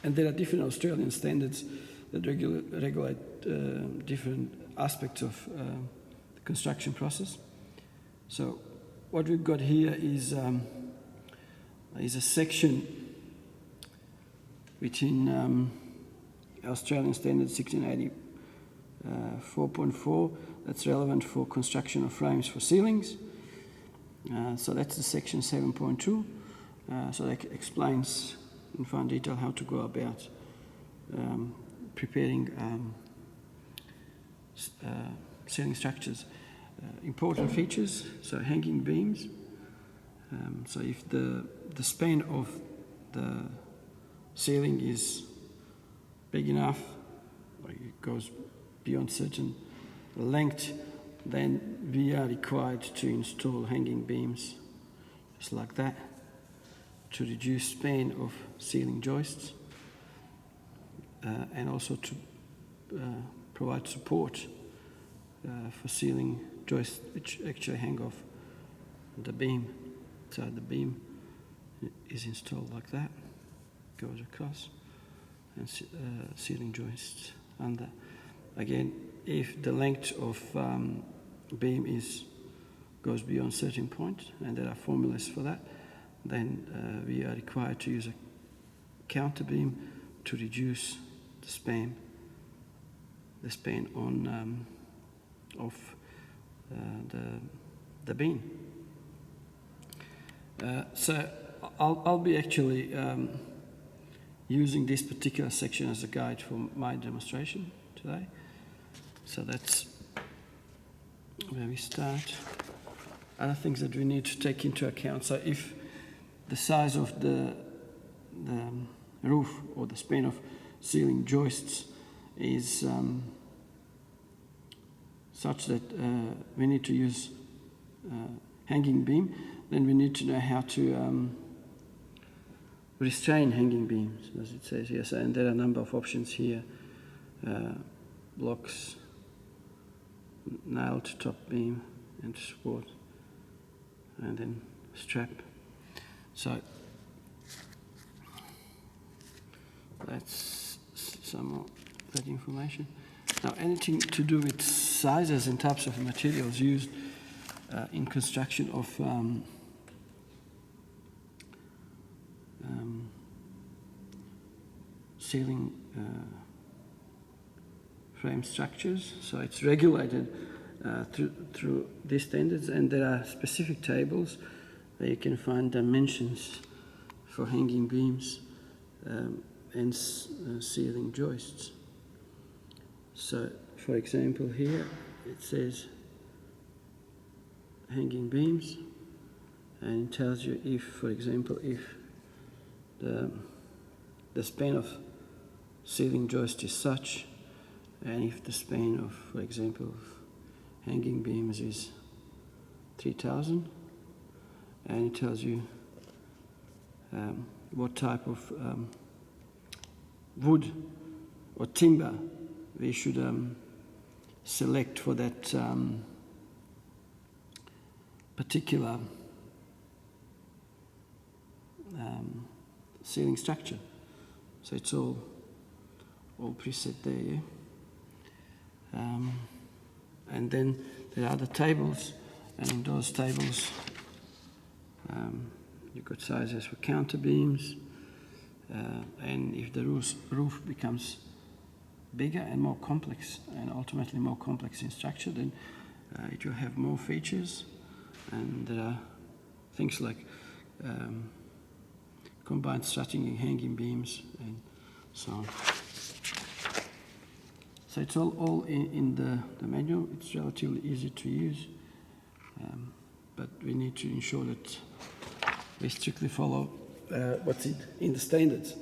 And there are different Australian standards that regulate different aspects of the construction process. So what we've got here is a section within Australian Standard 1680 4.4 that's relevant for construction of frames for ceilings. So that's the section 7.2. So that explains in fine detail how to go about preparing ceiling structures. Important features, so hanging beams. So if the span of the ceiling is big enough, or it goes beyond certain length, then we are required to install hanging beams, just like that, to reduce span of ceiling joists, and also to provide support for ceiling joists which actually hang off the beam. So the beam is installed like that, goes across, and ceiling joists under. Again, if the length of beam goes beyond certain point, and there are formulas for that, then we are required to use a counter beam to reduce the span on of the beam. So I'll be actually using this particular section as a guide for my demonstration today. So that's where we start. Other things that we need to take into account. So if the size of the roof or the span of ceiling joists is such that we need to use hanging beam, then we need to know how to restrain hanging beams, as it says here. So, and there are a number of options here: blocks, nailed top beam, and support, and then strap. So that's some of that information. Now, anything to do with sizes and types of materials used in construction of ceiling frame structures. So it's regulated through these standards, and there are specific tables where you can find dimensions for hanging beams and ceiling joists. So, for example, here it says hanging beams, and it tells you if, for example, if the span of ceiling joist is such, and if the span of, for example, hanging beams is 3000, and it tells you what type of wood or timber we should select for that particular ceiling structure. So it's all preset there, yeah? And then there are other tables, and in those tables you've got sizes for counter beams, and if the roof becomes bigger and more complex, and ultimately more complex in structure, then it will have more features, and there are things like combined strutting and hanging beams and so on. So it's all in the manual. It's relatively easy to use, but we need to ensure that we strictly follow what's in the standards.